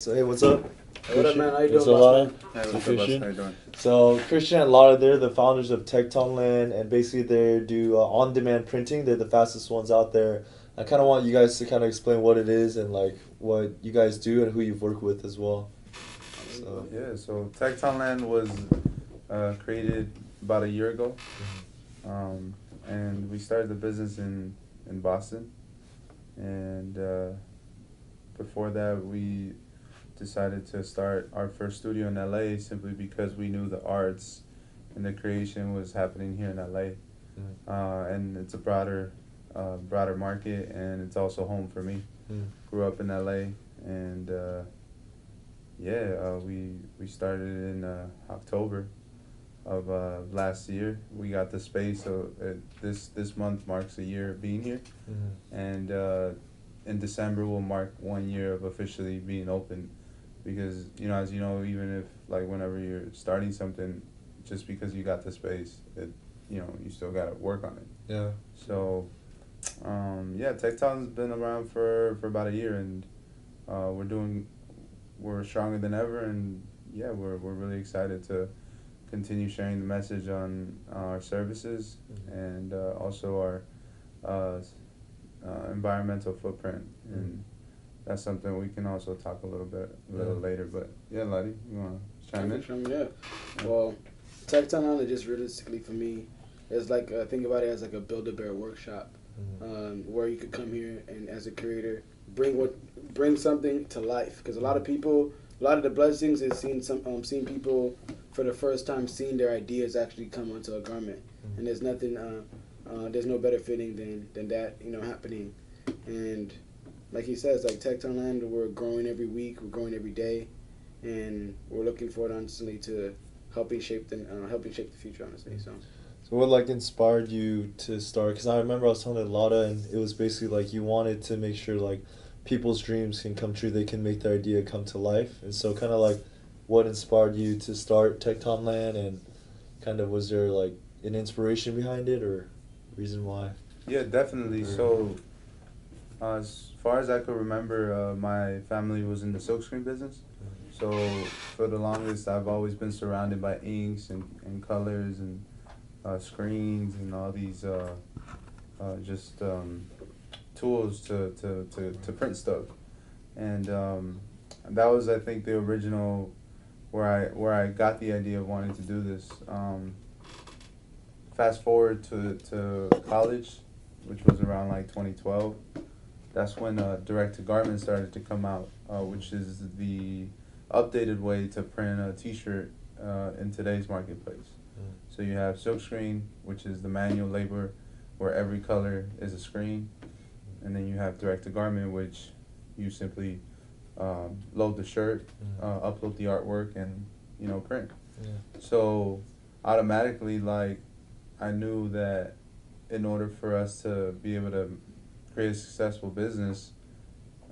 So hey, what's up? Hey, what up, man? How you What's doing, up, boss Lada? man? Hey, So what's up, boss? Christian. How you doing? So Christian and Lada, they're the founders of Tektonland, and basically they do on-demand printing. They're the fastest ones out there. I kind of want you guys to kind of explain what it is and like what you guys do and who you've worked with as well. So Yeah, so Tektonland was created about a year ago, and we started the business in Boston, and before that we decided to start our first studio in LA simply because we knew the arts and the creation was happening here in LA, and it's a broader market, and it's also home for me. Grew up in LA, and we started in October of last year. We got the space, so this month marks a year of being here, and in December will mark 1 year of officially being open. Because as you know, even if like whenever you're starting something, just because you got the space, you still gotta work on it. yeah. So, Tekton's been around for about a year, and we're stronger than ever, and yeah, we're really excited to continue sharing the message on our services and also our environmental footprint, and that's something we can also talk a little later. But yeah, Ladi, you wanna chime in? Yeah. Well, Tektonland just realistically for me is like think about it as like a Build-A-Bear workshop, where you could come here and as a creator bring something to life. Because a lot of the blessings is seeing people for the first time seeing their ideas actually come onto a garment, and there's nothing there's no better fitting than that happening. And like he says, like Tektonland, we're growing every week, we're growing every day, and we're looking forward honestly to helping shape the future, honestly. So what like inspired you to start? Because I remember I was telling Lada, and it was basically like you wanted to make sure like people's dreams can come true. They can make their idea come to life. And so kind of like what inspired you to start Tektonland, and kind of was there like an inspiration behind it or reason why? Yeah, definitely. So, as far as I could remember, my family was in the silkscreen business. So for the longest, I've always been surrounded by inks and colors and screens and all these just tools to print stuff, and that was, I think, the original where I got the idea of wanting to do this. Fast forward to college, which was around like 2012. That's when direct to garment started to come out, which is the updated way to print a T-shirt in today's marketplace. So you have silkscreen, which is the manual labor, where every color is a screen, and then you have direct to garment, which you simply load the shirt, upload the artwork, and print. Yeah. So automatically, like, I knew that in order for us to be able to create a successful business,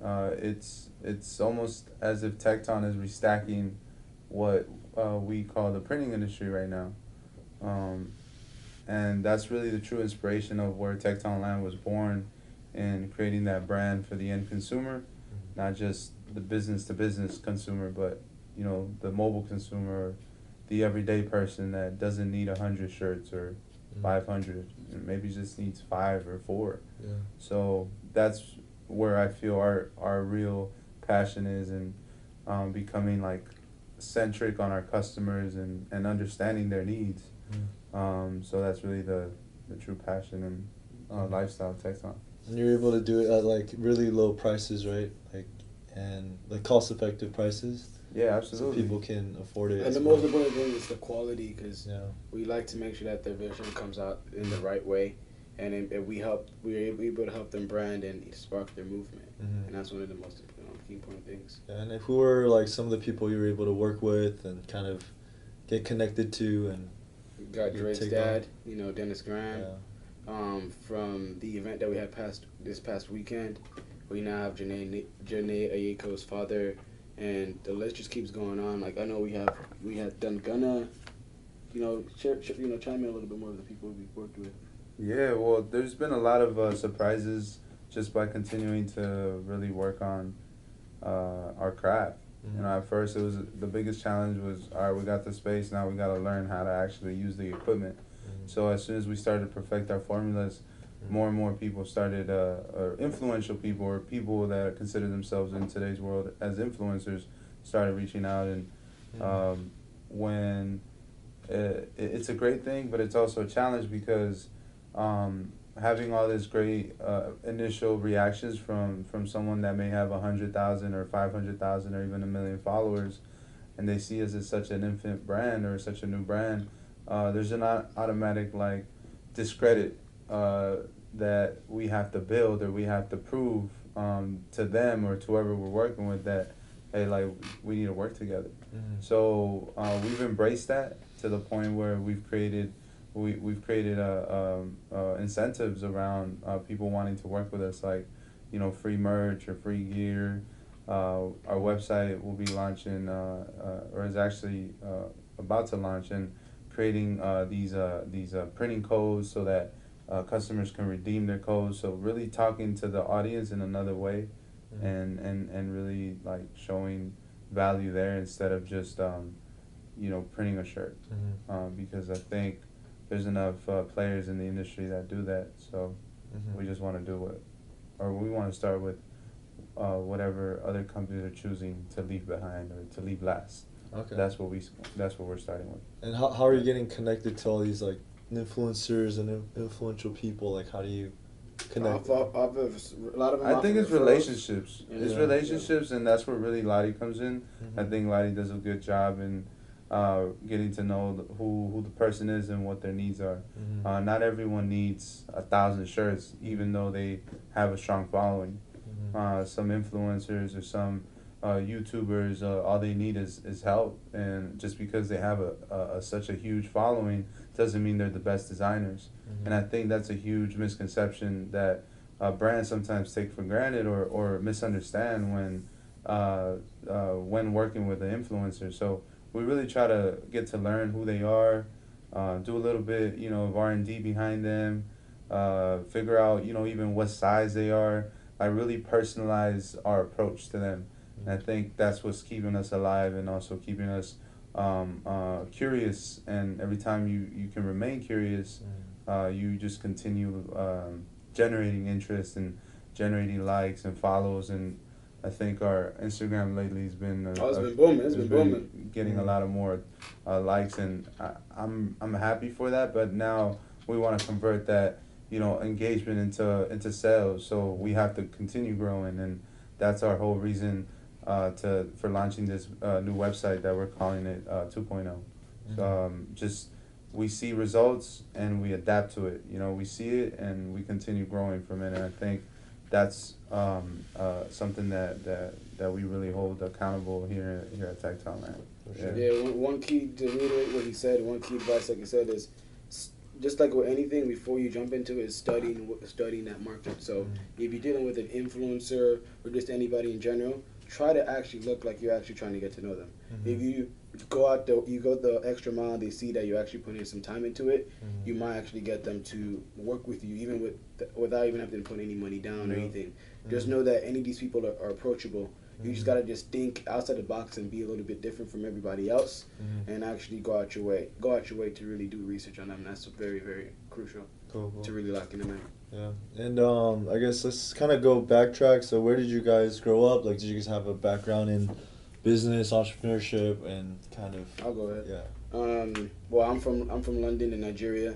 it's almost as if Tekton is restacking what we call the printing industry right now. And that's really the true inspiration of where Tektonland was born, in creating that brand for the end consumer, not just the business to business consumer, but the mobile consumer, the everyday person that doesn't need 100 shirts or 500, maybe just needs 5 or 4. Yeah. So that's where I feel our real passion is, in becoming like centric on our customers and understanding their needs. So that's really the true passion and lifestyle of Tekton. And you're able to do it at like really low prices, right? Like, and like cost effective prices. Yeah, absolutely. So people can afford it. And the most important thing is the quality, because we like to make sure that their vision comes out in the right way, and we're able to help them brand and spark their movement, and that's one of the most key important things. And who are like some of the people you were able to work with and kind of get connected to? And we got Drake's dad, Dennis Graham. Yeah. From the event that we had this past weekend, we now have Janae Ayeko's father, and the list just keeps going on. Like, I know we had done Gunna, chime in a little bit more of the people we worked with. Yeah, well, there's been a lot of surprises just by continuing to really work on our craft. You know, at first it was the biggest challenge was, all right, we got the space, now we got to learn how to actually use the equipment. So as soon as we started to perfect our formulas, more and more people started, or influential people or people that consider themselves in today's world as influencers, started reaching out. And when it's a great thing, but it's also a challenge because having all this great initial reactions from someone that may have 100,000 or 500,000 or even 1 million followers, and they see us as such an infant brand or such a new brand, there's an automatic like discredit that we have to build or we have to prove to them or to whoever we're working with that, hey, like, we need to work together. So we've embraced that to the point where we've created incentives around people wanting to work with us, like, you know, free merch or free gear. Our website will be launching, or is actually about to launch, and creating these printing codes so that customers can redeem their codes. So really talking to the audience in another way, and really like showing value there instead of just you know, printing a shirt. Because I think there's enough players in the industry that do that. So we just want to do it, or we want to start with whatever other companies are choosing to leave behind or to leave last. Okay. That's what we're starting with. And how are you getting connected to all these like influencers and influential people? Like, how do you connect? Off of a lot of them. I think it's relationships. It's Yeah. relationships, and that's where really Ladi comes in. I think Ladi does a good job in getting to know who the person is and what their needs are. Not everyone needs 1,000 shirts, even though they have a strong following. Some influencers or some YouTubers, all they need is help, and just because they have such a huge following doesn't mean they're the best designers. And I think that's a huge misconception that brands sometimes take for granted or misunderstand when working with an influencer. So we really try to get to learn who they are, do a little bit, you know, of R&D behind them, figure out, you know, even what size they are. I really personalize our approach to them. And I think that's what's keeping us alive and also keeping us curious. And every time you can remain curious, you just continue generating interest and generating likes and follows. And I think our Instagram lately has been it's been booming. It's been booming. Getting a lot of more likes, and I'm happy for that. But now we want to convert that, you know, engagement into sales. So we have to continue growing, and that's our whole reason for launching this new website that we're calling it 2.0. So just we see results and we adapt to it. You know, we see it and we continue growing from it. And I think that's something that we really hold accountable here at Tektonland. Yeah, one key to reiterate what he said, one key advice, like he said, is just like with anything, before you jump into it, is studying that market. So if you're dealing with an influencer or just anybody in general, try to actually look like you're actually trying to get to know them. If you go the extra mile, they see that you're actually putting some time into it, you might actually get them to work with you, even without even having to put any money down or anything. Just know that any of these people are approachable. You just gotta just think outside the box and be a little bit different from everybody else, and actually go out your way to really do research on them. That's very, very crucial to really lock in them in. Yeah, and I guess let's kind of go backtrack. So where did you guys grow up? Like, did you guys have a background in business, entrepreneurship, and kind of? I'll go ahead. Yeah. Well, I'm from London in Nigeria.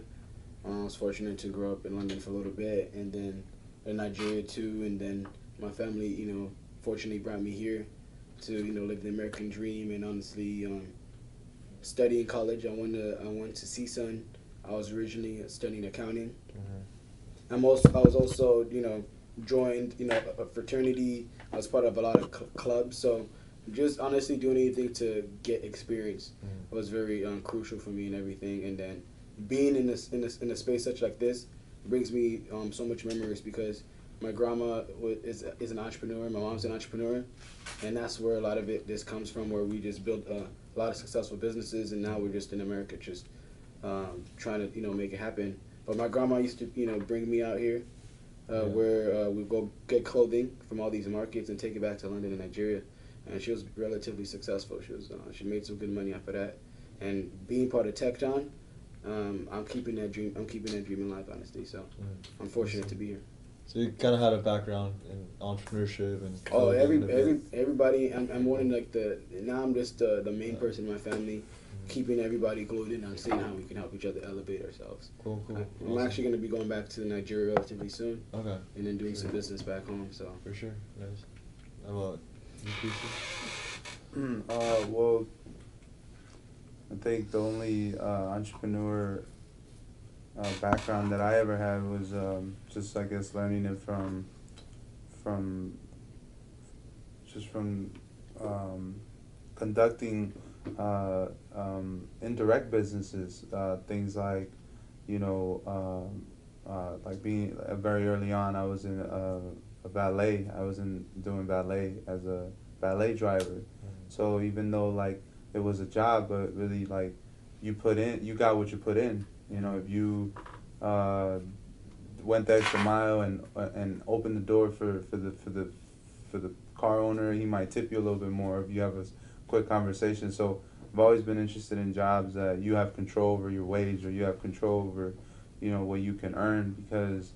I was fortunate to grow up in London for a little bit, and then in Nigeria too. And then my family, you know, fortunately brought me here to, you know, live the American dream. And honestly, study in college, I went to CSUN. I was originally studying accounting. I was also, you know, joined, you know, a fraternity. I was part of a lot of clubs. So just honestly doing anything to get experience was very crucial for me and everything. And then being in a space such like this brings me so much memories, because my grandma is an entrepreneur. My mom's an entrepreneur, and that's where a lot of it just comes from. Where we just built a lot of successful businesses, and now we're just in America, just trying to, you know, make it happen. But my grandma used to, you know, bring me out here, where we go get clothing from all these markets and take it back to London and Nigeria. and she was relatively successful. She made some good money off of that, and being part of Tekton, I'm keeping that dream. I'm keeping that dream alive, honestly. So I'm fortunate to be here. So you kind of had a background in entrepreneurship and Oh, coding and a bit. everybody. I'm one of like the now. I'm just the main person in my family, keeping everybody glued in on seeing how we can help each other elevate ourselves. Cool. I'm Awesome. actually going to be going back to Nigeria relatively soon, Okay. and then doing some business back home. So For sure. Nice. How about you, Keisha? Well, I think the only entrepreneur background that I ever had was just, I guess, learning it from conducting indirect businesses, things like, like being very early on, I was in a ballet. I was doing ballet as a ballet driver. So even though like it was a job, but really like you got what you put in. If you went the extra mile and opened the door for the car owner, he might tip you a little bit more if you have a quick conversation. So I've always been interested in jobs that you have control over your wage, or you have control over, what you can earn, because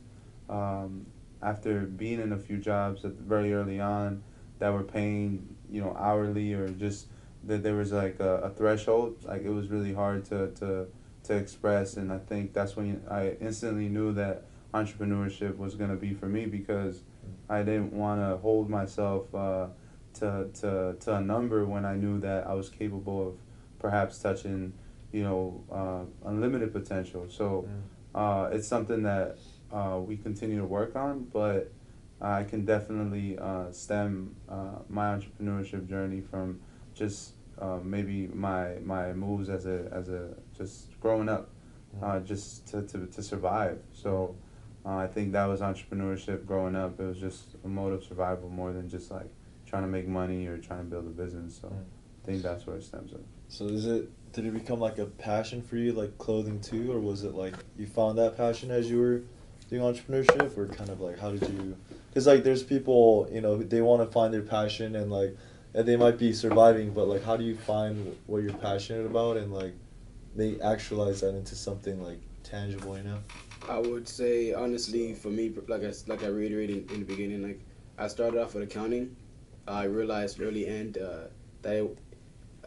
after being in a few jobs very early on that were paying, hourly, or just that there was like a threshold, like it was really hard to express. And I think that's when I instantly knew that entrepreneurship was going to be for me, because I didn't want to hold myself to a number when I knew that I was capable of perhaps touching, unlimited potential. So it's something that we continue to work on, but I can definitely stem my entrepreneurship journey from just maybe my moves as a just growing up, just to survive. So I think that was entrepreneurship growing up. It was just a mode of survival more than just like trying to make money or trying to build a business. So I think that's where it stems from. So did it become like a passion for you, like clothing too, or was it like you found that passion as you were doing entrepreneurship, or kind of like how did you? Because like there's people, they want to find their passion and like, and they might be surviving, but like how do you find what you're passionate about and like they actualize that into something like tangible, I would say honestly, for me, like I reiterated in the beginning, like I started off with accounting. I realized early and that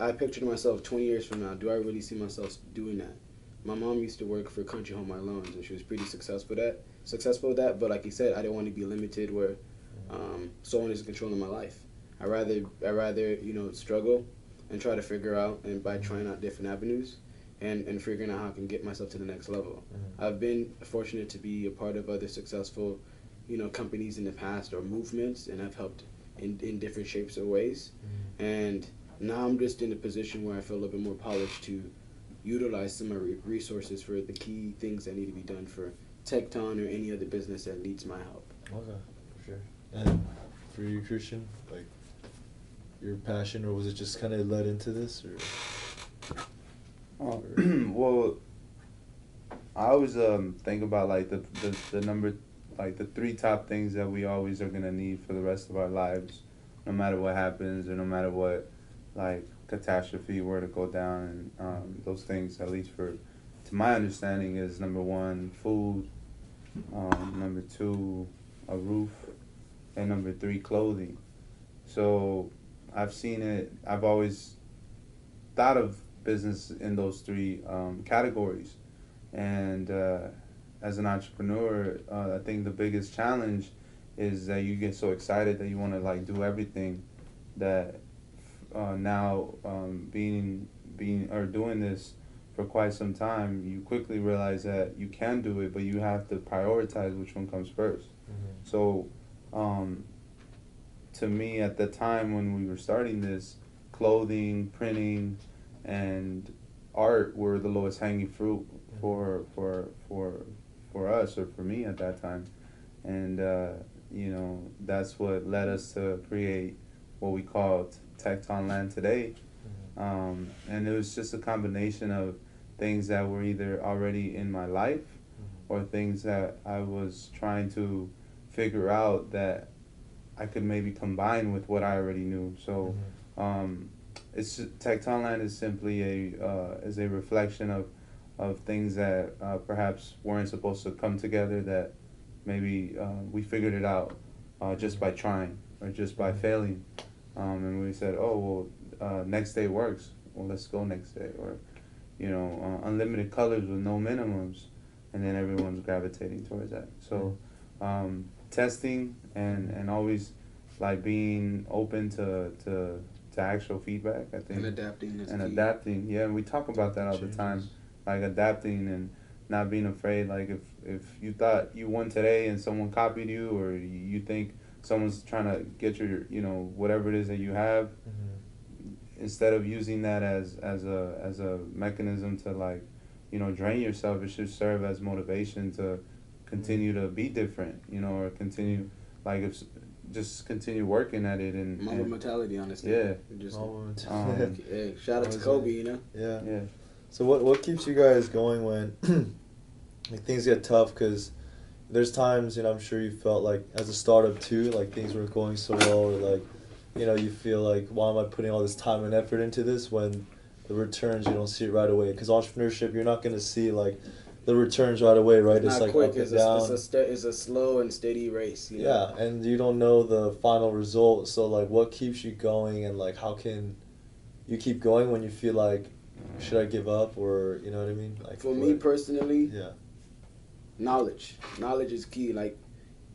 I pictured myself 20 years from now. Do I really see myself doing that? My mom used to work for Country Home Loans, and she was pretty successful with that. But like you said, I didn't want to be limited where someone is controlling my life. I rather struggle and try to figure out, and by trying out different avenues and figuring out how I can get myself to the next level. I've been fortunate to be a part of other successful companies in the past or movements, and I've helped in different shapes or ways. And now I'm just in a position where I feel a little bit more polished to utilize some of my resources for the key things that need to be done for Tekton or any other business that needs my help. Okay, for sure. And for you, Christian, like your passion, or was it just kind of led into this, or? Well, I always think about like the number, like the three top things that we always are gonna need for the rest of our lives, no matter what happens or no matter what like catastrophe were to go down. And those things, at least to my understanding, is number one, food, number two, a roof, and number three, clothing. So I've always thought of business in those three categories. And as an entrepreneur, I think the biggest challenge is that you get so excited that you want to like do everything, that now being or doing this for quite some time, you quickly realize that you can do it, but you have to prioritize which one comes first. So to me, at the time when we were starting this, clothing, printing, and art were the lowest hanging fruit for us, or for me at that time. And that's what led us to create what we call Tektonland today. And it was just a combination of things that were either already in my life or things that I was trying to figure out that I could maybe combine with what I already knew. So it's Tektonland is simply a reflection of things that things weren't supposed to come together, that maybe we figured it out just by trying or just by failing, and we said, oh well, next day works, well let's go next day, or unlimited colors with no minimums, and then everyone's gravitating towards that. So testing and always like being open to actual feedback, I think, And adapting is and key. adapting. Yeah, and we talk about that all the time, like adapting and not being afraid. Like if you thought you won today and someone copied you, or you think someone's trying to get your whatever it is that you have, instead of using that as a mechanism to like drain yourself, it should serve as motivation to continue to be different, or continue, like, if just continue working at it. And Mamba mentality, honestly. Yeah. Just, Hey, shout out to Kobe, Yeah. So what keeps you guys going when like things get tough? Because there's times, I'm sure you felt like as a startup too, like things weren't going so well, or like, you feel like, why am I putting all this time and effort into this when the returns, you don't see it right away? Because entrepreneurship, you're not going to see like the returns right away, right? It's not like quick. up It's and down. it's a slow and steady race. Yeah, and you don't know the final result. So like, what keeps you going, and like, how can you keep going when you feel like, should I give up, or you know what I mean? Like, for me personally, yeah, knowledge is key. Like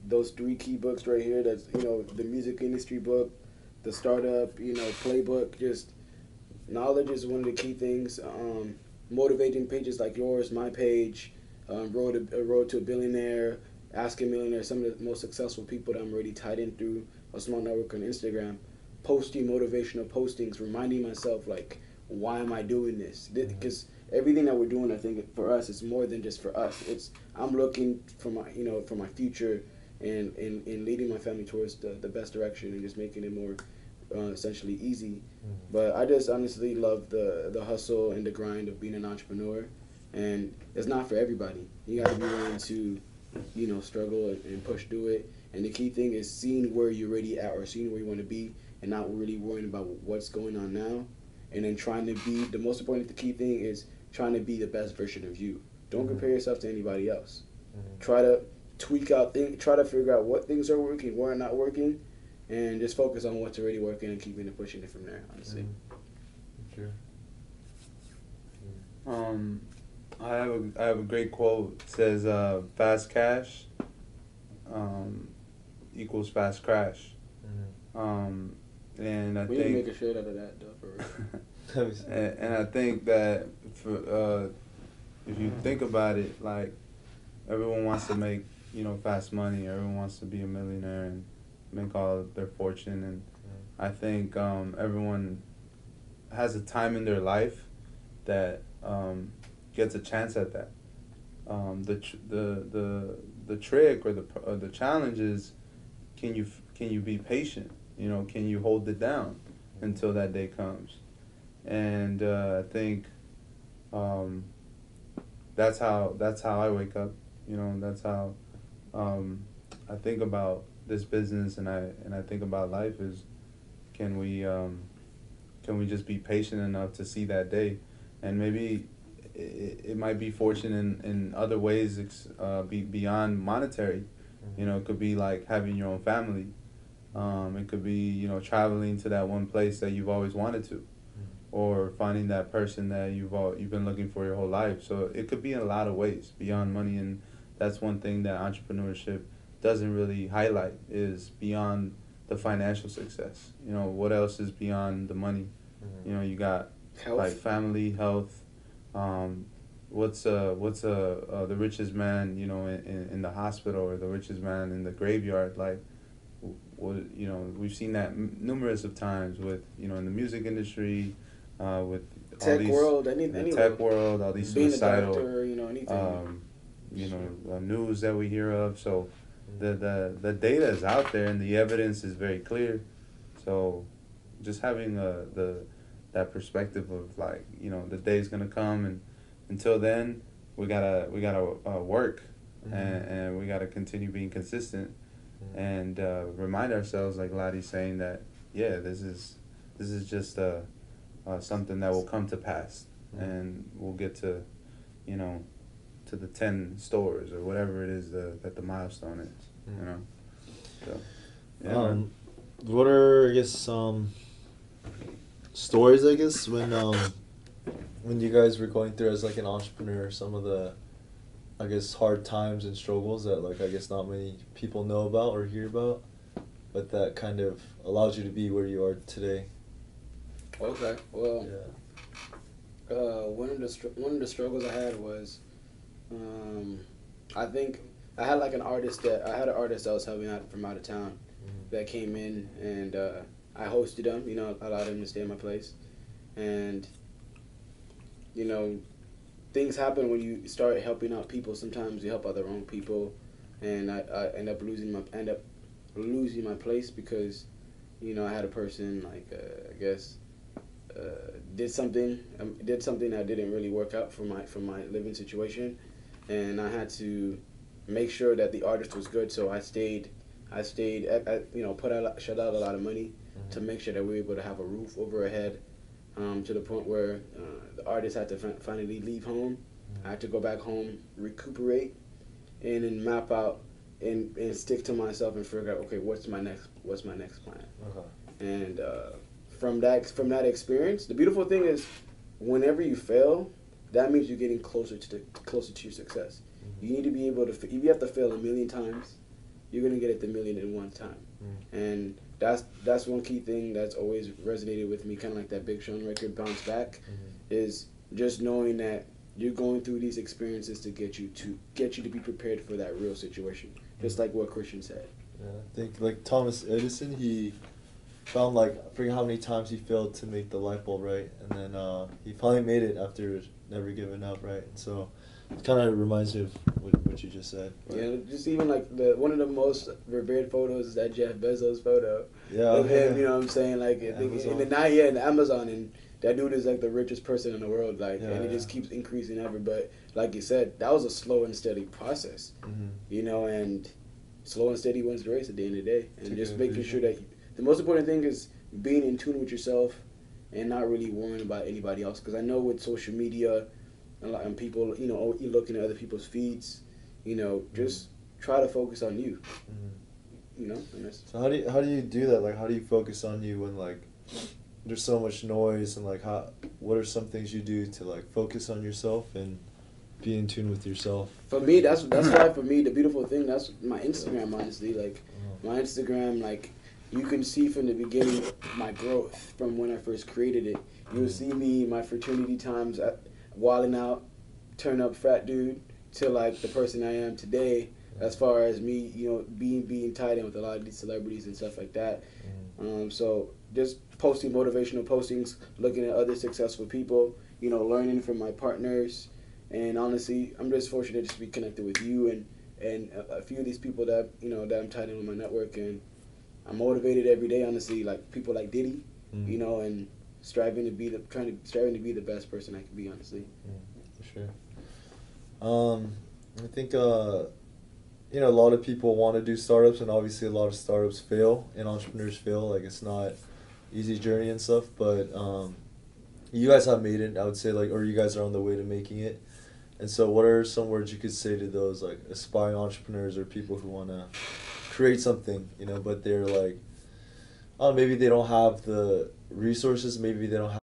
those 3 key books right here. That's the music industry book, the startup playbook. Just knowledge is one of the key things. Motivating pages like yours, my page, Road to a Billionaire, Ask a Millionaire, some of the most successful people that I'm already tied in through a small network on Instagram, posting motivational postings, reminding myself like, why am I doing this? Because everything that we're doing, I think for us, it's more than just for us. It's I'm looking for my future, and leading my family towards the best direction, and just making it more essentially easy. But I just honestly love the hustle and the grind of being an entrepreneur, and it's not for everybody. You got to be willing to struggle and push through it. And the key thing is seeing where you're already at, or seeing where you want to be, and not really worrying about what's going on now, and then trying to be the most important. The key thing is trying to be the best version of you. Don't compare yourself to anybody else. Try to tweak out things. Try to figure out what things are working, what are not working, and just focus on what's already working and keeping it pushing it from there, honestly. Sure. I have a great quote. It says, "Fast cash equals fast crash." And I We think need to make a shirt out of that, though. and I think that if you think about it, like, everyone wants to make fast money. Everyone wants to be a millionaire and make all of their fortune. And I think everyone has a time in their life that gets a chance at that. The trick or the challenge is, can you be patient? Can you hold it down until that day comes? And I think that's how I wake up. That's how I think about this business, and I think about life is, can we just be patient enough to see that day? And maybe it might be fortune in other ways, beyond monetary. It could be like having your own family. It could be traveling to that one place that you've always wanted to, or finding that person that you've been looking for your whole life. So it could be in a lot of ways beyond money, and that's one thing that entrepreneurship doesn't really highlight, is beyond the financial success. What else is beyond the money? You got Health. like family, health. What's the richest man in the hospital, or the richest man in the graveyard? Like, we've seen that numerous of times with in the music industry, with Tech world, any tech world, all these being suicidal, a doctor, anything. news that we hear of. So the data is out there, and the evidence is very clear. So just having that perspective of, like, the day's gonna come, and until then we gotta work, and we gotta continue being consistent, and remind ourselves, like Ladi's saying, that yeah, this is just something that will come to pass, and we'll get to, you know, to the 10 stores or whatever it is that the milestone is, you know. So yeah, man. What are, I guess, stories, I guess, when you guys were going through as like an entrepreneur, some of the, I guess, hard times and struggles that, like, I guess not many people know about or hear about, but that kind of allows you to be where you are today. Okay, well, Yeah. one of the struggles I had was, I think I had like an artist that I was helping out from out of town that came in, and I hosted him. You know, allowed him to stay in my place, and you know, things happen when you start helping out people. Sometimes you help out the wrong people, and I end up losing my place because, you know, I had a person like I guess did something that didn't really work out for my living situation, and I had to make sure that the artist was good. So I stayed you know, shut out a lot of money to make sure that we were able to have a roof over our head, to the point where the artist had to finally leave home. I had to go back home, recuperate, and then map out and stick to myself and figure out, okay, what's my next plan. And from that experience, the beautiful thing is, whenever you fail, that means you're getting closer to your success. You need to be able to. If you have to fail a million times, you're gonna get it the million and one time. And that's one key thing that's always resonated with me, kind of like that Big Sean record, Bounce Back, is just knowing that you're going through these experiences to get you to be prepared for that real situation. Just like what Christian said. Yeah, I think like Thomas Edison, he found, like, I forget how many times he failed to make the light bulb, right? And then he finally made it after never giving up, right? So it kind of reminds me of what you just said. But Yeah, just even like one of the most revered photos is that Jeff Bezos photo. yeah, Of him, you know what I'm saying? Like, I think Amazon. in the night, yeah, in Amazon, and that dude is like the richest person in the world, like, Yeah, and it yeah. just keeps increasing ever. But like you said, that was a slow and steady process, you know, and slow and steady wins the race at the end of the day, and Took just a making vision. sure that the most important thing is being in tune with yourself and not really worrying about anybody else. Because I know with social media and people, you know, you looking at other people's feeds, you know, just try to focus on you. You know, and that's, So how do you do that? Like, how do you focus on you when, like, there's so much noise, and like, what are some things you do to, like, focus on yourself and be in tune with yourself? for me, that's why, for me, the beautiful thing, that's my Instagram, honestly. Like, my Instagram, like, you can see from the beginning my growth from when I first created it. You'll see me, my fraternity times, wilding out, turn up frat dude, to like the person I am today, as far as me, you know, being tied in with a lot of these celebrities and stuff like that. So just posting motivational postings, looking at other successful people, you know, learning from my partners, and honestly, I'm just fortunate to be connected with you and a few of these people that, you know, that I'm tied in with my network, and I'm motivated every day. Honestly, like people like Diddy, you know, and striving to be the best person I can be. Honestly, For sure. I think you know, a lot of people want to do startups, and obviously a lot of startups fail and entrepreneurs fail. Like, it's not easy journey and stuff, but you guys have made it, I would say, like, or you guys are on the way to making it. And so what are some words you could say to those, like, aspiring entrepreneurs or people who want to create something, you know, but they're like, oh, maybe they don't have the resources, maybe they don't have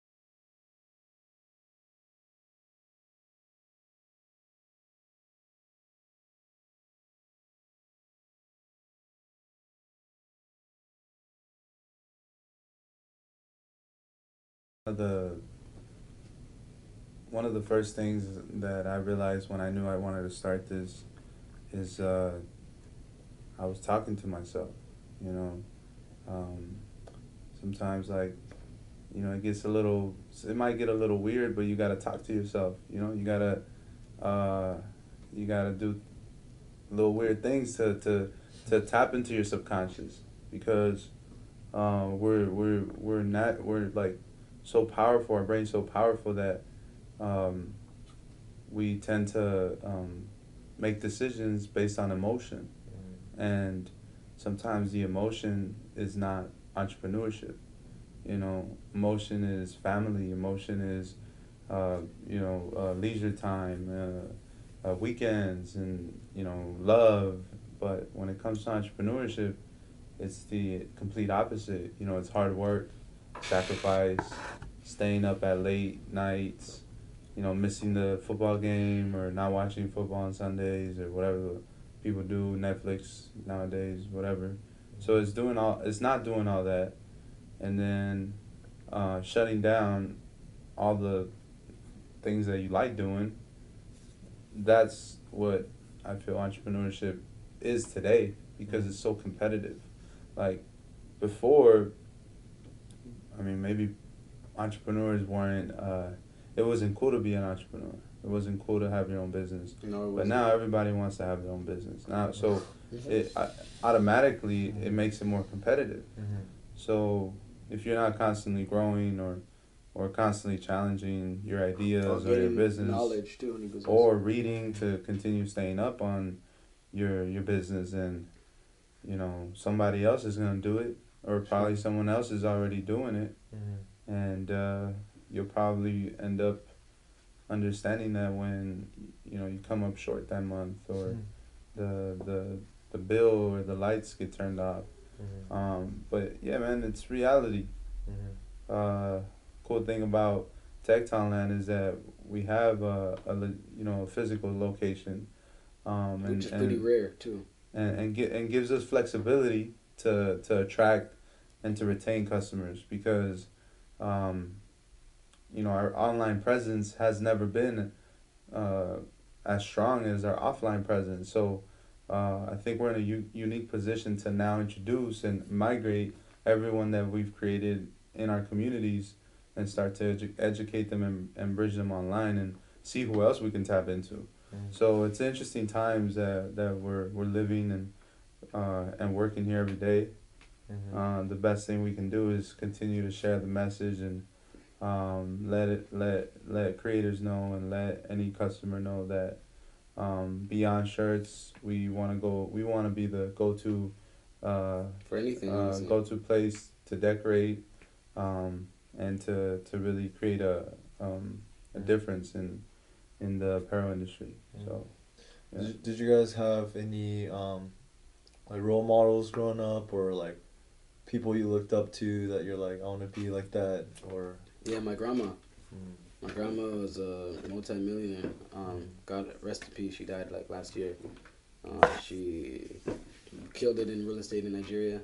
the One of the first things that I realized when I knew I wanted to start this is I was talking to myself, you know. Um, Sometimes, like, you know, it might get a little weird, but you gotta talk to yourself, you know. You gotta do little weird things to tap into your subconscious, because we're like so powerful. Our brain's so powerful that um, we tend to make decisions based on emotion, and sometimes the emotion is not entrepreneurship. You know, emotion is family. Emotion is, leisure time, weekends, and love. But when it comes to entrepreneurship, it's the complete opposite. You know, it's hard work, sacrifice, staying up at late nights, missing the football game or not watching football on Sundays or whatever people do, Netflix nowadays, whatever. So it's not doing all that, and then shutting down all the things that you like doing. That's what I feel entrepreneurship is today because it's so competitive. Like before, I mean, maybe entrepreneurs weren't. It wasn't cool to be an entrepreneur. It wasn't cool to have your own business. No, but now everybody wants to have their own business now. So automatically it makes it more competitive. Mm-hmm. So if you're not constantly growing or constantly challenging your ideas or your business, knowledge too, in your business, or reading to continue staying up on your business, and somebody else is gonna do it, or probably someone else is already doing it, Mm-hmm. and you'll probably end up understanding that when you come up short that month, or the bill or the lights get turned off. But yeah, man, it's reality. Cool thing about Tektonland is that we have a physical location, which is pretty rare too, and gives us flexibility to attract and to retain customers, because our online presence has never been as strong as our offline presence. So I think we're in a unique position to now introduce and migrate everyone that we've created in our communities and start to educate them and bridge them online and see who else we can tap into. So it's interesting times that we're living and working here every day. The best thing we can do is continue to share the message and let creators know and let any customer know that beyond shirts, we want to be the go-to for anything, go-to place to decorate, and to really create a difference in the apparel industry. So yeah. Did you guys have any like role models growing up, or like people you looked up to that you're like, I want to be like that? Or yeah, my grandma. My grandma was a multi-millionaire. God rest in peace. She died like last year. She killed it in real estate in Nigeria.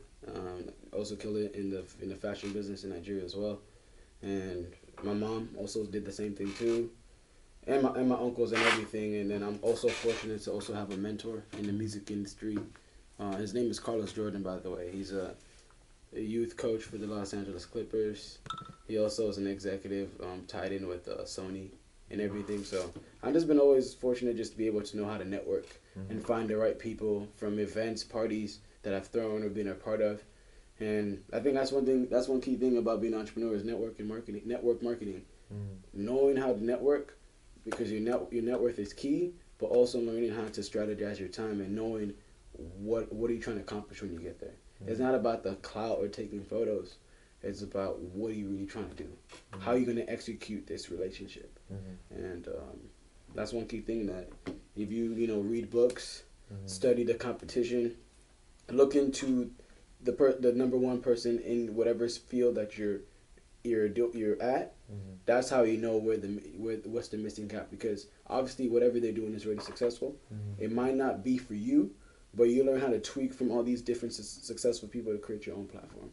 Also killed it in the fashion business in Nigeria as well. And my mom also did the same thing too. And my uncles and everything. And then I'm also fortunate to also have a mentor in the music industry. His name is Carlos Jordan, by the way. He's a youth coach for the Los Angeles Clippers. He also is an executive tied in with Sony and everything. So I've just been always fortunate just to be able to know how to network and find the right people from events, parties that I've thrown or been a part of. And I think that's one key thing about being an entrepreneur is network marketing. Knowing how to network, because your net worth is key, but also learning how to strategize your time and knowing what are you trying to accomplish when you get there. It's not about the clout or taking photos. It's about what are you really trying to do. How are you going to execute this relationship? And that's one key thing, that if you read books, study the competition, look into the number one person in whatever field that you're at. That's how you know what's the missing gap, because obviously whatever they're doing is really successful. It might not be for you, but you learn how to tweak from all these different successful people to create your own platform.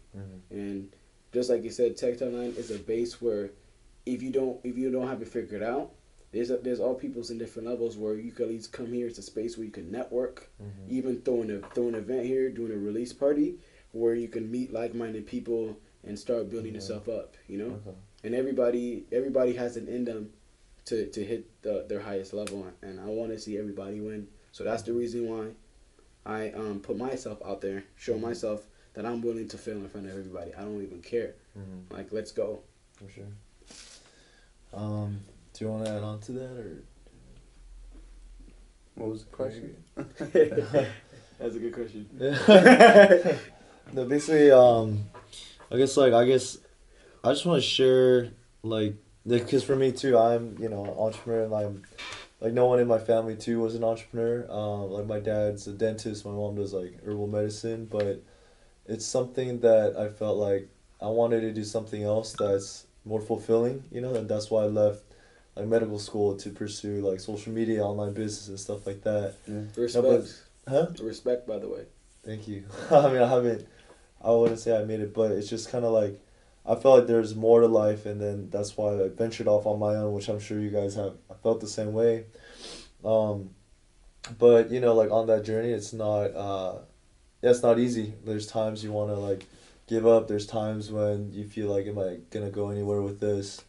And just like you said, Tektonland is a base where if you don't have it figured out, there's all peoples in different levels where you can at least come here. It's a space where you can network, even throw an event here, doing a release party where you can meet like-minded people and start building yourself up. And everybody has it in them to hit their highest level, and I want to see everybody win. So that's the reason why I put myself out there, show myself that I'm willing to fail in front of everybody. I don't even care. Like, let's go. For sure. Do you want to add on to that, or what was the question? That's a good question. Yeah. No, basically, I guess I just want to share like because for me too, I'm an entrepreneur and I'm like no one in my family too was an entrepreneur. Like my dad's a dentist, my mom does like herbal medicine, but it's something that I felt like I wanted to do something else that's more fulfilling, and that's why I left like medical school to pursue like social media, online business and stuff like that. Yeah. No, but Respect. huh? Respect, by the way. Thank you. I mean, I wouldn't say I made it, but it's just kind of like I felt like there's more to life, and then that's why I ventured off on my own, which I'm sure you guys have. I felt the same way. Um, but like on that journey, it's not easy. There's times you want to like give up. There's times when you feel like, am I gonna go anywhere with this?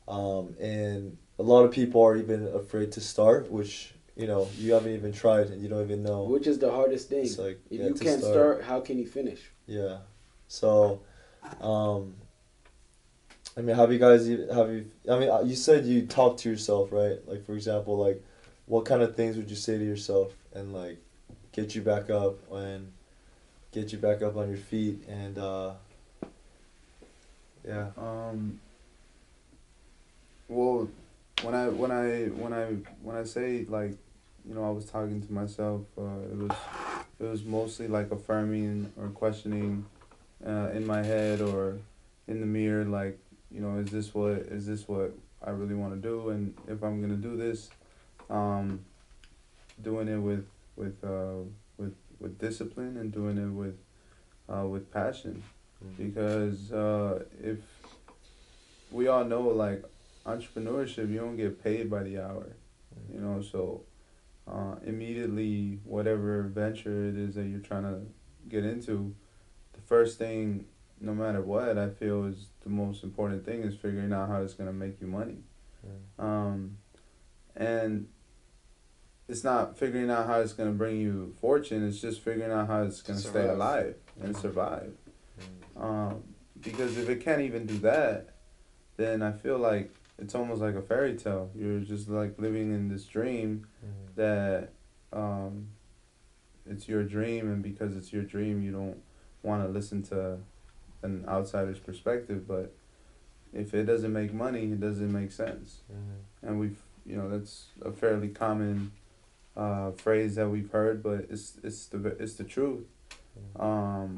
And a lot of people are even afraid to start, which you haven't even tried and you don't even know. Which is the hardest thing. It's like If yeah, you to can't start, how can you finish? Yeah. So, I mean, have you guys have you? I mean, you said you talk to yourself, right? Like for example, like what kind of things would you say to yourself and like get you back up and get you back up on your feet and yeah. Well, when I say like, I was talking to myself. It was mostly like affirming or questioning, in my head or in the mirror. Like, is this what I really want to do? And if I'm gonna do this, doing it with discipline and doing it with passion, because if we all know like entrepreneurship, you don't get paid by the hour, so immediately whatever venture it is that you're trying to get into, the first thing, no matter what, I feel is the most important thing is figuring out how it's going to make you money. And it's not figuring out how it's going to bring you fortune, it's just figuring out how it's going to stay alive and survive. Because if it can't even do that, then I feel like it's almost like a fairy tale. You're just like living in this dream that it's your dream, and because it's your dream, you don't want to listen to an outsider's perspective. But if it doesn't make money, it doesn't make sense. And that's a fairly common phrase that we've heard, but it's the truth.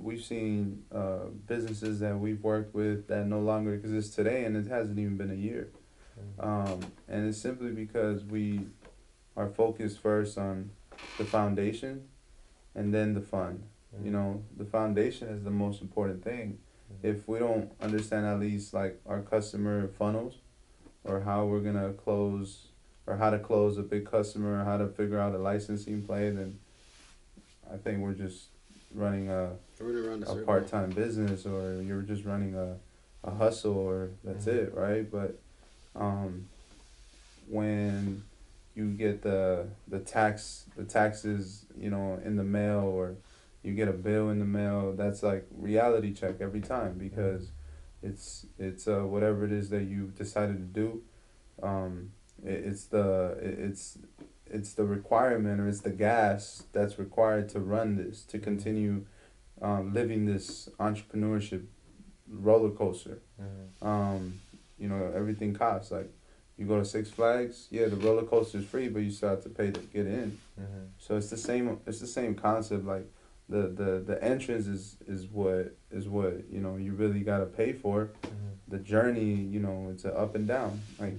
We've seen businesses that we've worked with that no longer exist today, and it hasn't even been a year. And it's simply because we are focused first on the foundation and then the fun. The foundation is the most important thing. If we don't understand at least like our customer funnels, or how we're gonna close, or how to close a big customer, or how to figure out a licensing play, then I think we're just running a part-time business, or you're just running a hustle, or that's it, right? But when you get the taxes, in the mail, or you get a bill in the mail, that's like reality check every time, because it's whatever it is that you decided to do. It's the requirement, or it's the gas that's required to run this, to continue living this entrepreneurship roller coaster. Everything costs. Like, you go to Six Flags, yeah, the roller coaster is free, but you still have to pay to get in. So it's the same. It's the same concept. Like, the entrance is what you really gotta pay for. The journey, it's an up and down. Like,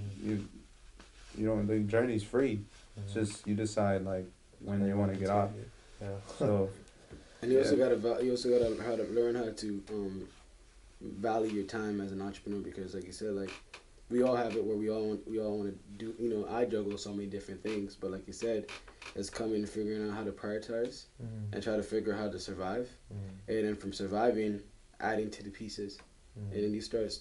the journey's free. It's just you decide like when you want to get off. Yeah. So. And you also gotta how to learn how to value your time as an entrepreneur, because like you said, like we all have it where we all want to do. I juggle so many different things, but like you said, it's coming to figuring out how to prioritize and try to figure out how to survive, and then from surviving, adding to the pieces, and then you start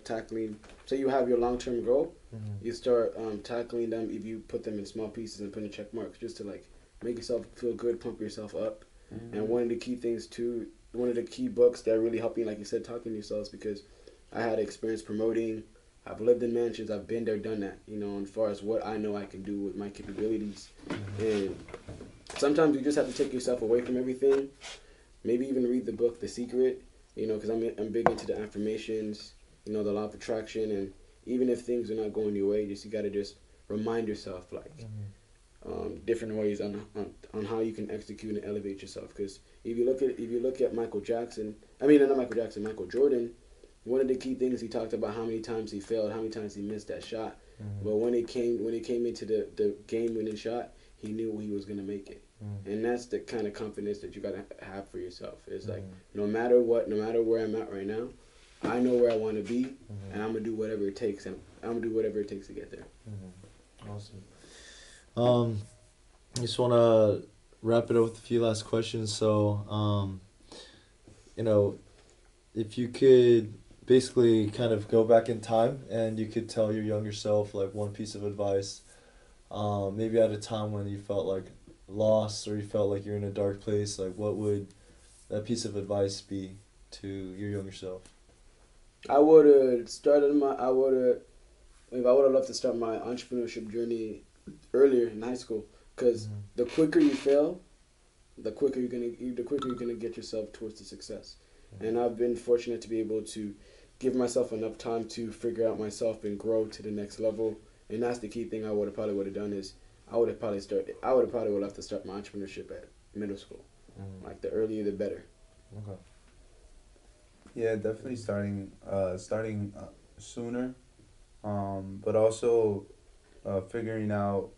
tackling. So you have your long-term goal, you start tackling them. If you put them in small pieces and put in check marks, just to like make yourself feel good, pump yourself up. And one of the key things too, one of the key books that really helped me, like you said, talking to yourselves, because I had experience promoting. I've lived in mansions. I've been there, done that. As far as what I know I can do with my capabilities, and sometimes you just have to take yourself away from everything. Maybe even read the book The Secret. You know, because I'm big into the affirmations. You know, the law of attraction, and even if things are not going your way, just you got to just remind yourself like different ways on how you can execute and elevate yourself. Because if you look at Michael Jackson, I mean not Michael Jackson, Michael Jordan. One of the key things he talked about how many times he failed, how many times he missed that shot. But when it came into the game winning shot, he knew he was gonna make it. And that's the kind of confidence that you gotta have for yourself. It's like no matter what, no matter where I'm at right now, I know where I want to be, and I'm gonna do whatever it takes, and I'm gonna do whatever it takes to get there. Awesome. I just want to wrap it up with a few last questions. So, you know, if you could basically kind of go back in time and you could tell your younger self like one piece of advice, maybe at a time when you felt like lost or you felt like you're in a dark place, like what would that piece of advice be to your younger self? I would have started my. I would have. If I would have loved to start my entrepreneurship journey earlier in high school, because the quicker you fail, the quicker you're gonna get yourself towards the success. And I've been fortunate to be able to give myself enough time to figure out myself and grow to the next level. And that's the key thing I would have done is I would have probably would have to start my entrepreneurship at middle school. Like the earlier the better. Okay. Yeah, definitely starting sooner, but also figuring out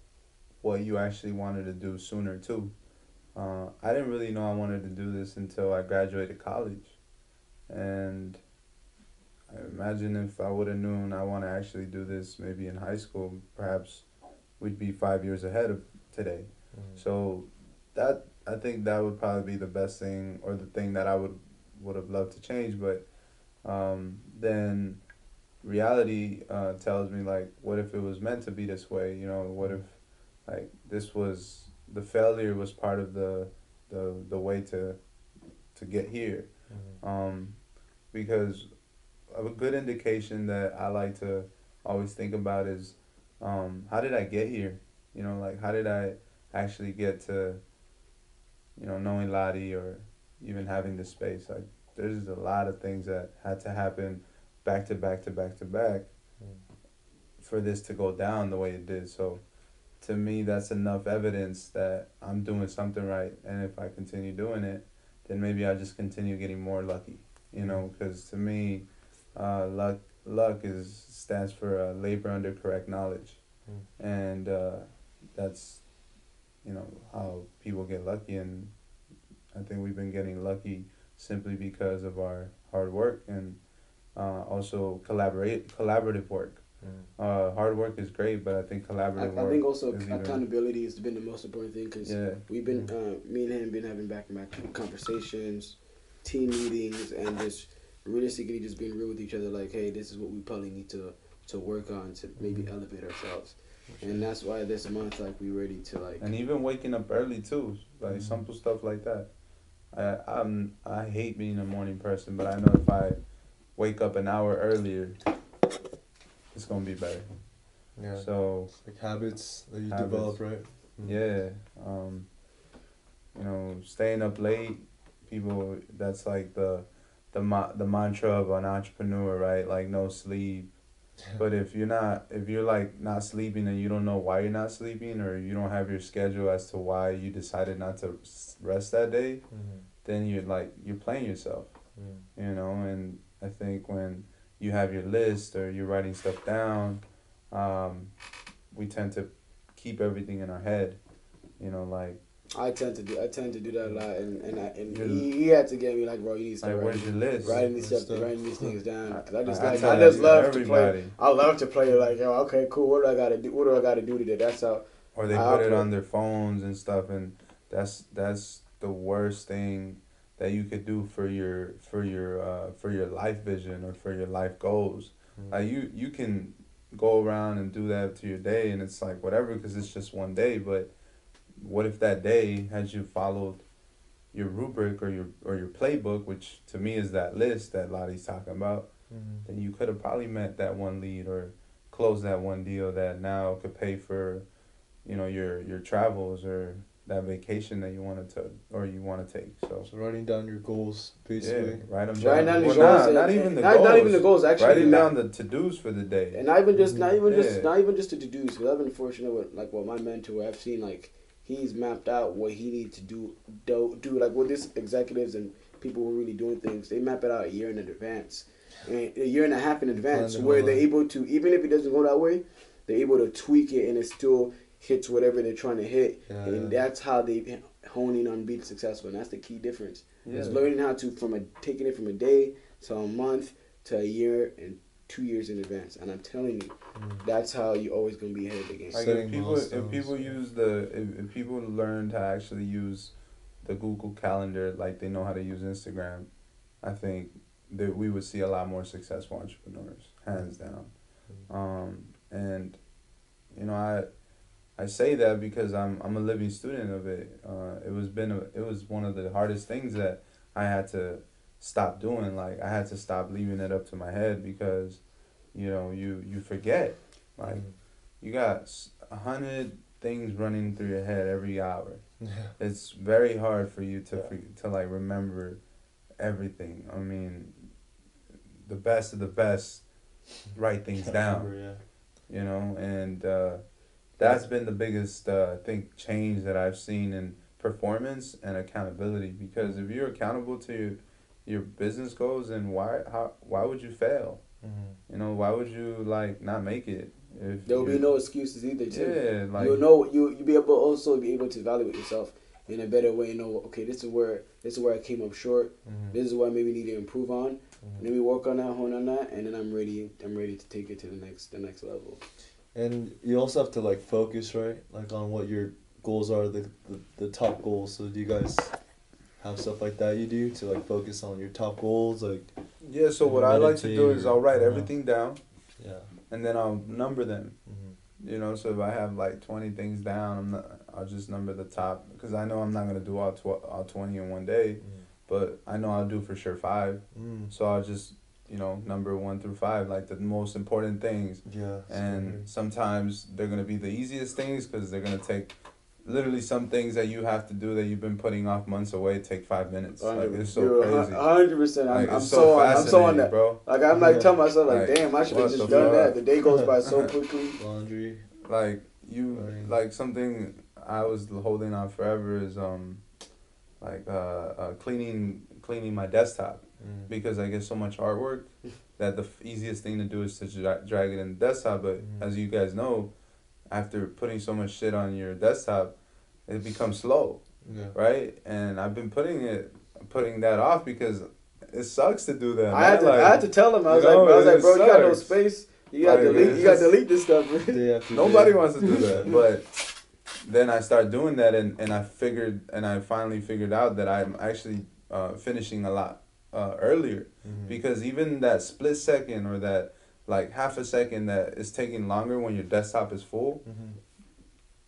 what you actually wanted to do sooner too. I didn't really know I wanted to do this until I graduated college, and I imagine if I would have known I want to actually do this maybe in high school, perhaps we'd be 5 years ahead of today. So that I think that would probably be the best thing or the thing that I would have loved to change, but then reality tells me like, what if it was meant to be this way? You know, what if like this was the failure was part of the way to get here, because a good indication that I like to always think about is how did I get here? You know, like how did I actually get to, you know, knowing Ladi or even having this space? Like there's a lot of things that had to happen back to back to back to back for this to go down the way it did. So to me, that's enough evidence that I'm doing something right. And if I continue doing it, then maybe I just continue getting more lucky. You know, because to me, luck stands for labor under correct knowledge, and that's, you know, how people get lucky. And I think we've been getting lucky simply because of our hard work and also collaborative work. Hard work is great, but I think collaborative I work think also is even, accountability has been the most important thing because we've been me and him been having back and back conversations, team meetings, and just realistically just being real with each other. Like, hey, this is what we probably need to work on to maybe elevate ourselves. And that's why this month, like, we ready to like. and even waking up early too, like simple stuff like that. I hate being a morning person, but I know if I wake up an hour earlier, it's gonna be better. Yeah. So It's like habits that you Habits. develop, right? yeah, you know, staying up late, people. That's like the mantra of an entrepreneur, right? Like no sleep. But if you're like not sleeping and you don't know why you're not sleeping, or you don't have your schedule as to why you decided not to rest that day, then you're playing yourself, you know. And I think when you have your list or you're writing stuff down, we tend to keep everything in our head, you know, like I tend to do that a lot, and he had to get me like, bro, you need to start like where's your list? writing these things down. Cause I tell I that just to love to everybody. play. I love to play like, yo, okay, cool. What do I gotta do? What do I gotta do today? That's how. Or they I put it operate. on their phones and stuff, and that's the worst thing that you could do for your life vision or for your life goals. Like you can go around and do that to your day, and it's like whatever because it's just one day. But what if that day had you followed your rubric or your playbook, which to me is that list that Lottie talking about? Then you could have probably met that one lead or closed that one deal that now could pay for, you know, your travels or that vacation that you want to take. So So writing down your goals, basically. yeah, write them Writing down. down your Well, goals, not even the not goals. even the goals. Actually, Writing down the to-dos for the day. and not even just not even just Yeah. not even just the to-dos. Because I've been fortunate with like what my mentor. I've seen like he's mapped out what he needs to do like with these executives and people who are really doing things. They map it out a year in advance, and a year and a half in advance, where they're able to, even if it doesn't go that way, they're able to tweak it and it still hits whatever they're trying to hit, and that's how they hone in on being successful. And that's the key difference. Yeah. Is learning how to taking it from a day to a month to a year and 2 years in advance. And I'm telling you, that's how you're always gonna be ahead of the game. Like if people learn to actually use the Google Calendar like they know how to use Instagram, I think that we would see a lot more successful entrepreneurs, hands down. And you know, I say that because I'm a living student of it. It was one of the hardest things that I had to stop doing. Like I had to stop leaving it up to my head because, you know, you forget. Like you got 100 things running through your head every hour. It's very hard for you to like remember everything. I mean, the best of the best write things down. You know, and that's been the biggest change that I've seen in performance and accountability. Because if you're accountable to your business goals, then why would you fail? You know, why would you like not make it? If there will be no excuses either. Too. Yeah, like you'll be able to evaluate yourself in a better way. You know, okay, this is where I came up short. This is what I maybe need to improve on. Let me work on that, hone on that, and then I'm ready to take it to the next level. And you also have to like focus, right? Like on what your goals are, the top goals. So do you guys have stuff like that you do to like focus on your top goals? Like yeah, so what I like to do is I'll write everything down. Yeah. And then I'll number them. You know, so if I have like 20 things down, I'll just number the top because I know I'm not gonna do all 20 in one day, but I know I'll do for sure 5. So I'll just, you know, number 1 through 5, like the most important things. Yeah. And sometimes they're gonna be the easiest things because they're gonna take literally some things that you have to do that you've been putting off months away take 5 minutes. Like it's so crazy. 100%. I'm so on that, bro. Like I'm like telling myself like, damn, I should have just done that. The day goes by so quickly. Laundry. Like like something I was holding on forever is cleaning my desktop because I get so much artwork that the easiest thing to do is to drag it in the desktop. But as you guys know, after putting so much shit on your desktop, it becomes slow, right? And I've been putting that off because it sucks to do that. I had to tell him. I was like, bro, you got no space. You got to delete this stuff. Nobody wants to do that, but then I started doing that, and I finally figured out that I'm actually finishing a lot earlier because even that split second or that like half a second that is taking longer when your desktop is full,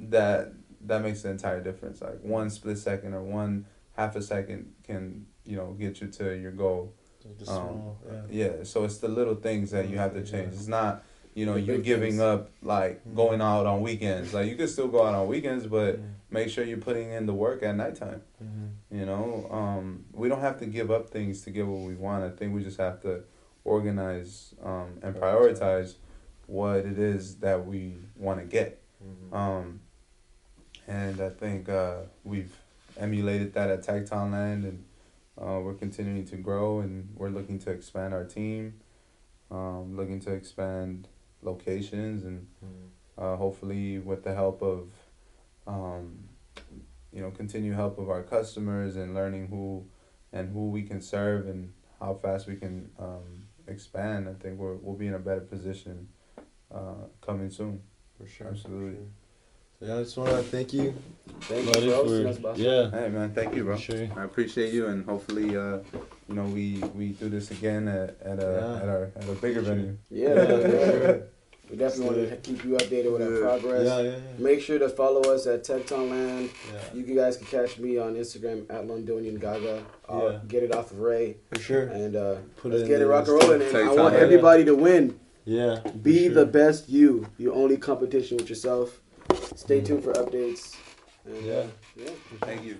that makes the entire difference. Like one split second or one half a second can, you know, get you to your goal. Yeah, so it's the little things that you have to change. It's not, you know, you giving up like going out on weekends. Like you can still go out on weekends, but make sure you're putting in the work at nighttime. You know, we don't have to give up things to get what we want. I think we just have to organize and prioritize what it is that we want to get. And I think we've emulated that at Tektonland, and we're continuing to grow, and we're looking to expand our team, looking to expand locations, and hopefully with the help of continued help of our customers and learning who we can serve and how fast we can expand. I think we'll be in a better position coming soon. For sure. Absolutely. For sure. So yeah, I just want to thank you. Thank you, bro. Hey man, thank you, bro. Sure. I appreciate you, and hopefully, we do this again at a bigger venue. Yeah. We definitely want to keep you updated with our progress. Yeah. Make sure to follow us at Tektonland. You guys can catch me on Instagram at Londonian Gaga. I'll get it off of Ray. For sure. And let's get it rock and rolling. And I want everybody to win. Yeah. Be the best you. Your only competition with yourself. Stay tuned for updates. And, Yeah. yeah. Thank you.